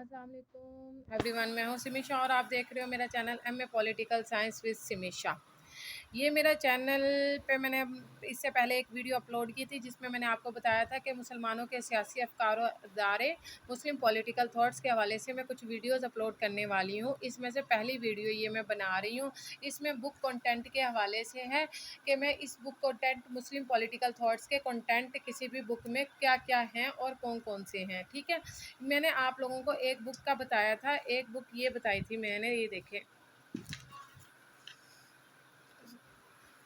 अस्सलाम वालेकुम एवरीवन, मैं हूँ सिमिशा और आप देख रहे हो मेरा channel MA political science with Simisha. ये मेरा चैनल पे मैंने इससे पहले एक वीडियो अपलोड की थी जिसमें मैंने आपको बताया था कि मुसलमानों के सियासी अफकार व अदारे मुस्लिम पॉलिटिकल थॉट्स के हवाले से मैं कुछ वीडियोस अपलोड करने वाली हूँ। इसमें से पहली वीडियो ये मैं बना रही हूँ। इसमें बुक कंटेंट के हवाले से है कि मैं इस बुक कंटेंट मुस्लिम पॉलिटिकल थॉट्स के कंटेंट किसी भी बुक में क्या क्या हैं और कौन कौन से हैं। ठीक है, मैंने आप लोगों को एक बुक का बताया था, एक बुक ये बताई थी मैंने, ये देखें,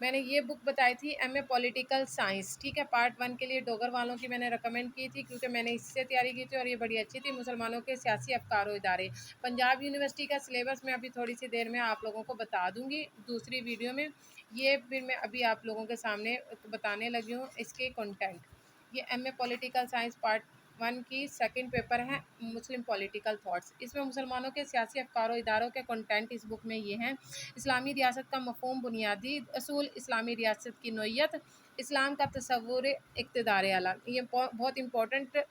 मैंने ये बुक बताई थी एमए पॉलिटिकल साइंस। ठीक है, पार्ट 1 के लिए डोगर वालों की मैंने रिकमेंड की थी क्योंकि मैंने इससे तैयारी की थी और ये बड़ी अच्छी थी। मुसलमानों के सियासी अफकार व इदारे, पंजाब यूनिवर्सिटी का सिलेबस मैं अभी थोड़ी सी देर में आप लोगों को बता दूंगी दूसरी वीडियो में। ये फिर मैं अभी आप लोगों के सामने बताने लगी हूँ इसके कंटेंट। ये एमए पॉलिटिकल साइंस पार्ट 1 की सेकंड पेपर है, मुस्लिम पॉलिटिकल थॉट्स। इसमें मुसलमानों के सियासी अफकार व इदारों के कंटेंट इस बुक में ये हैं। इस्लामी रियासत का मफ़हूम, बुनियादी असूल, इस्लामी रियासत की नोयत, इस्लाम का तसव्वुर, इक़्तिदार आला। ये बहुत इंपॉर्टेंट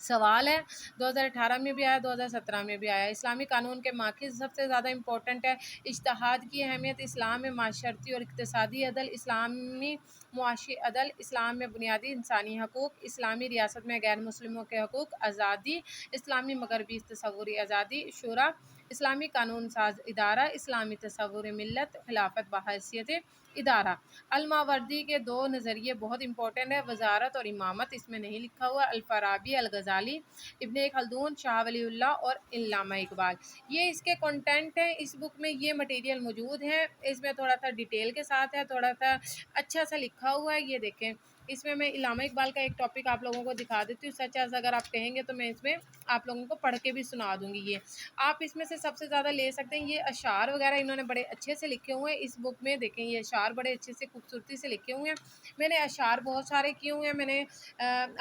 सवाल है, 2018 में भी आया, 2017 में भी आया। इस्लामी कानून के माखज़ सबसे ज़्यादा इम्पोर्टेंट है। इज्तिहाद की अहमियत, इस्लाम में माशरती और इक़्तिसादी अदल, इस्लामी मुआशी अदल, इस्लाम में बुनियादी इंसानी हकूक़, इस्लामी रियासत में गैर मुस्लिमों के हकूक़, आज़ादी, इस्लामी मगरबी तसव्वुरी आज़ादी, शूरा, इस्लामी कानून साज इदारा, इस्लामी तसव्वुर मिल्लत, खिलाफत बहैसियत इदारा। अल-मावर्दी के 2 नज़रिए बहुत इंपॉर्टेंट है, वज़ारत और इमामत, इसमें नहीं लिखा हुआ। अल-फ़ाराबी, अल-गज़ाली, इब्न खल्दून, शाह वलीउल्लाह और इल्लामा इकबाल, ये इसके कंटेंट हैं। इस बुक में ये मटेरियल मौजूद है, इसमें थोड़ा सा डिटेल के साथ है, थोड़ा सा अच्छा सा लिखा हुआ है। ये देखें, इसमें मैं इल्लामा इकबाल का एक टॉपिक आप लोगों को दिखा देती हूँ। सच एज़ अगर आप कहेंगे तो मैं इसमें आप लोगों को पढ़ के भी सुना दूँगी। ये आप इसमें से सबसे ज़्यादा ले सकते हैं। ये अशार वगैरह इन्होंने बड़े अच्छे से लिखे हुए हैं इस बुक में। देखें, ये अशार बड़े अच्छे से खूबसूरती से लिखे हुए हैं। मैंने अशार बहुत सारे किए हुए हैं, मैंने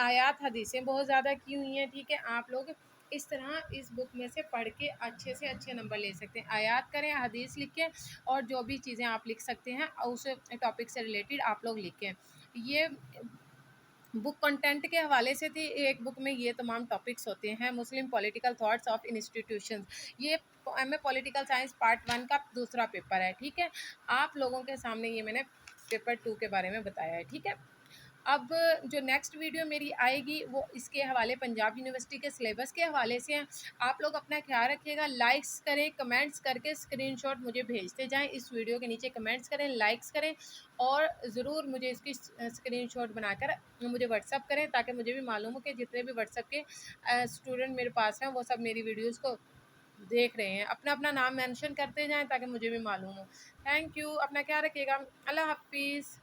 आयात हदीसें बहुत ज़्यादा की हुई हैं। ठीक है, आप लोग इस तरह इस बुक में से पढ़ के अच्छे से अच्छे नंबर ले सकते हैं। आयात करें, हदीस लिखें और जो भी चीज़ें आप लिख सकते हैं उस टॉपिक से रिलेटेड आप लोग लिखें। ये बुक कंटेंट के हवाले से थी। एक बुक में ये तमाम टॉपिक्स होते हैं। मुस्लिम पॉलिटिकल थॉट्स ऑफ इंस्टीट्यूशंस, ये एमए पॉलिटिकल साइंस पार्ट 1 का दूसरा पेपर है। ठीक है, आप लोगों के सामने ये मैंने पेपर 2 के बारे में बताया है। ठीक है, अब जो नेक्स्ट वीडियो मेरी आएगी वो इसके हवाले पंजाब यूनिवर्सिटी के सिलेबस के हवाले से हैं। आप लोग अपना ख्याल रखिएगा, लाइक्स करें, कमेंट्स करके स्क्रीनशॉट मुझे भेजते जाएं। इस वीडियो के नीचे कमेंट्स करें, लाइक्स करें और ज़रूर मुझे इसकी स्क्रीनशॉट बनाकर मुझे व्हाट्सअप करें ताकि मुझे भी मालूम हो कि जितने भी व्हाट्सअप के स्टूडेंट मेरे पास हैं वो सब मेरी वीडियोज़ को देख रहे हैं। अपना अपना नाम मेंशन करते जाएं ताकि मुझे भी मालूम हो। थैंक यू, अपना ख्याल रखिएगा। अल्लाह हाफिज़।